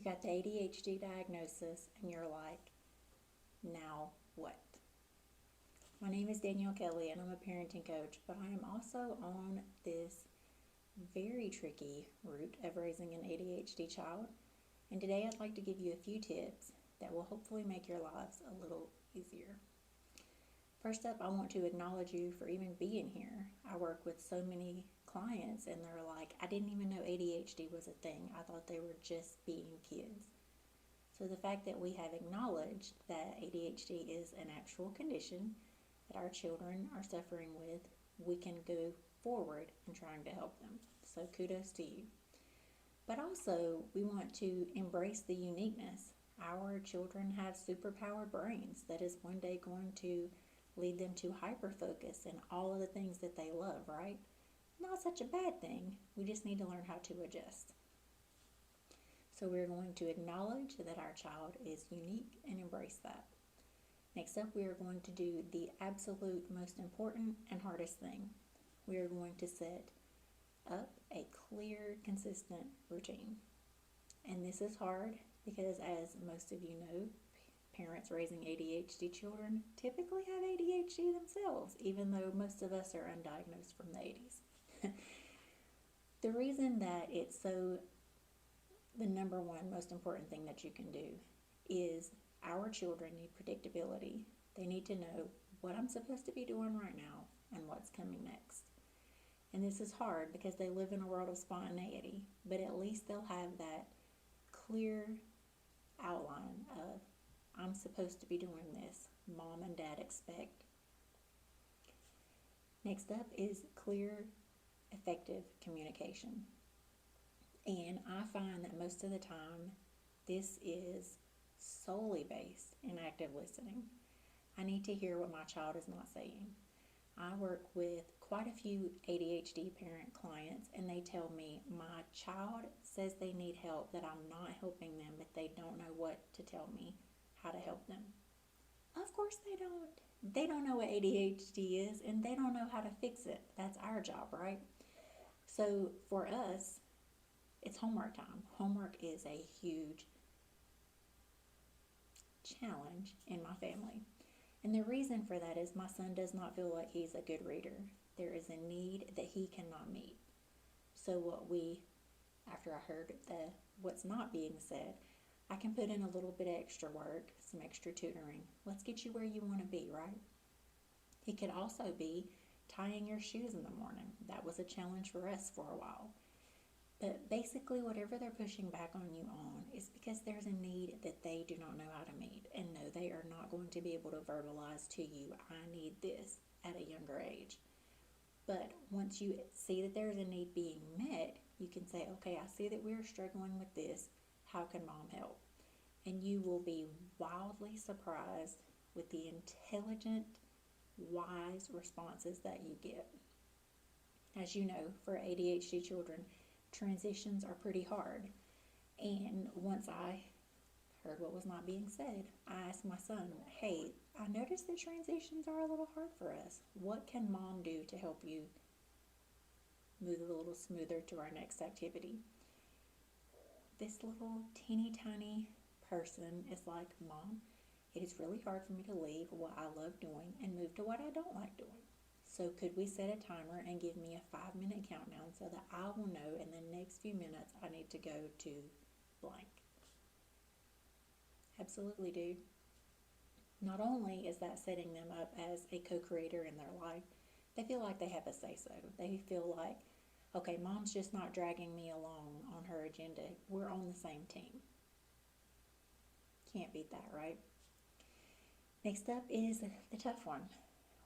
got the ADHD diagnosis and you're like, now what? My name is Danielle Kelly and I'm a parenting coach, but I am also on this very tricky route of raising an ADHD child. And today I'd like to give you a few tips that will hopefully make your lives a little easier. First up, I want to acknowledge you for even being here. I work with so many clients and they're like, I didn't even know ADHD was a thing. I thought they were just being kids. So the fact that we have acknowledged that ADHD is an actual condition that our children are suffering with, we can go forward in trying to help them. So kudos to you. But also, we want to embrace the uniqueness. Our children have superpowered brains that is one day going to lead them to hyperfocus and all of the things that they love, right? Not such a bad thing. We just need to learn how to adjust. So we're going to acknowledge that our child is unique and embrace that. Next up, we are going to do the absolute most important and hardest thing. We are going to set up a clear, consistent routine. And this is hard because, as most of you know, parents raising ADHD children typically have ADHD themselves, even though most of us are undiagnosed from the 80s. The reason that it's so the number one most important thing that you can do is our children need predictability. They need to know what I'm supposed to be doing right now and what's coming next. And this is hard because they live in a world of spontaneity, but at least they'll have that clear outline of, I'm supposed to be doing this. Mom and dad expect. Next up is clear, effective communication. And I find that most of the time, this is solely based in active listening. I need to hear what my child is not saying. I work with quite a few ADHD parent clients, and they tell me, my child says they need help, that I'm not helping them, but they don't know what to tell me how to help them. Of course they don't. They don't know what ADHD is, and they don't know how to fix it. That's our job, right? So for us, it's homework time. Homework is a huge challenge in my family. And the reason for that is my son does not feel like he's a good reader. There is a need that he cannot meet. So after I heard what's not being said, I can put in a little bit of extra work, some extra tutoring. Let's get you where you want to be, right? It could also be tying your shoes in the morning. That was a challenge for us for a while. But basically, whatever they're pushing back on you on is because there's a need that they do not know how to meet. And no, they are not going to be able to verbalize to you, I need this, at a younger age. But once you see that there's a need being met, you can say, okay, I see that we're struggling with this. How can mom help? And you will be wildly surprised with the intelligent, wise responses that you get. As you know, for ADHD children, transitions are pretty hard. And once I heard what was not being said, I asked my son, hey, I noticed that transitions are a little hard for us. What can mom do to help you move a little smoother to our next activity? This little teeny tiny person is like, Mom, it is really hard for me to leave what I love doing and move to what I don't like doing. So could we set a timer and give me a 5-minute countdown so that I will know in the next few minutes I need to go to blank? Absolutely, dude. Not only is that setting them up as a co-creator in their life, they feel like they have a say-so. They feel like, okay, mom's just not dragging me along on her agenda. We're on the same team. Can't beat that, right? Next up is the tough one.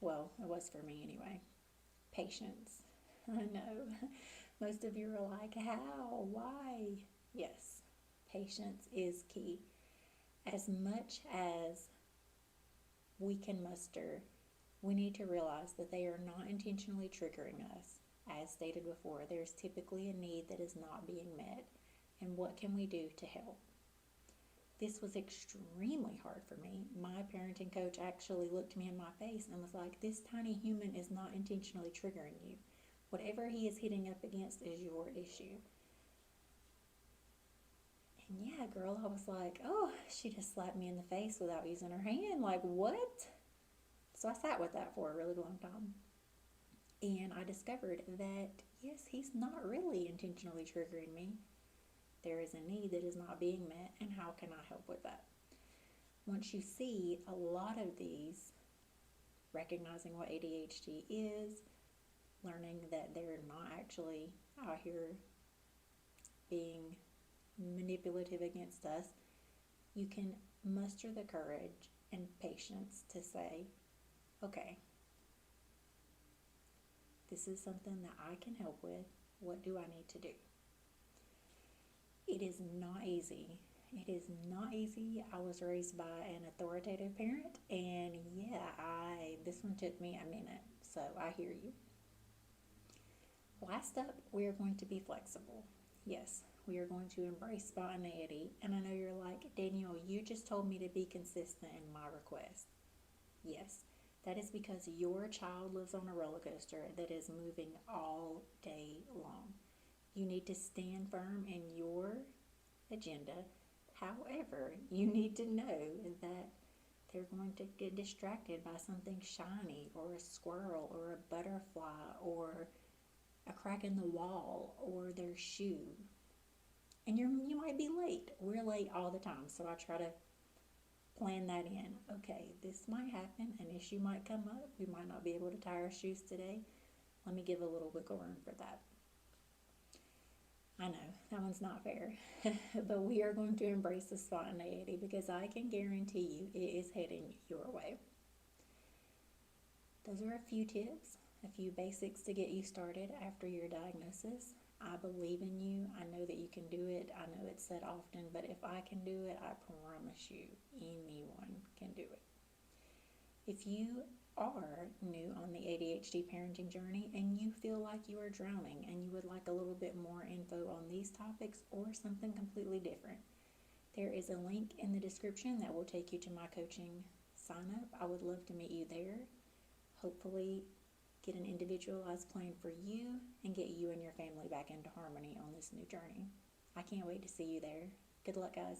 Well, it was for me anyway. Patience. I know. Most of you are like, how? Why? Yes, patience is key. As much as we can muster, we need to realize that they are not intentionally triggering us. As stated before, there's typically a need that is not being met. And what can we do to help? This was extremely hard for me. My parenting coach actually looked me in my face and was like, this tiny human is not intentionally triggering you. Whatever he is hitting up against is your issue. And yeah, that girl, I was like, oh, she just slapped me in the face without using her hand. Like, what? So I sat with that for a really long time. And I discovered that, yes, he's not really intentionally triggering me. There is a need that is not being met, and how can I help with that? Once you see a lot of these, recognizing what ADHD is, learning that they're not actually out here being manipulative against us, you can muster the courage and patience to say, okay, this is something that I can help with. What do I need to do? It is not easy. It is not easy. I was raised by an authoritative parent, and yeah, this one took me a minute, so I hear you. Last up, we are going to be flexible. Yes, we are going to embrace spontaneity, and I know you're like, Danielle, you just told me to be consistent in my request. Yes, that is because your child lives on a roller coaster that is moving all day long. You need to stand firm in your agenda. However, you need to know that they're going to get distracted by something shiny or a squirrel or a butterfly or a crack in the wall or their shoe. And you might be late. We're late all the time, so I try to plan that in. Okay, this might happen, an issue might come up. We might not be able to tie our shoes today. Let me give a little wiggle room for that. I know, that one's not fair, but we are going to embrace the spontaneity because I can guarantee you it is heading your way. Those are a few tips, a few basics to get you started after your diagnosis. I believe in you. I know that you can do it. I know it's said often, but if I can do it, I promise you, anyone can do it. If you are new on the ADHD parenting journey and you feel like you are drowning and you would like a little bit more info on these topics or something completely different, there is a link in the description that will take you to my coaching sign up. I would love to meet you there. Hopefully get an individualized plan for you and get you and your family back into harmony on this new journey. I can't wait to see you there. Good luck, guys.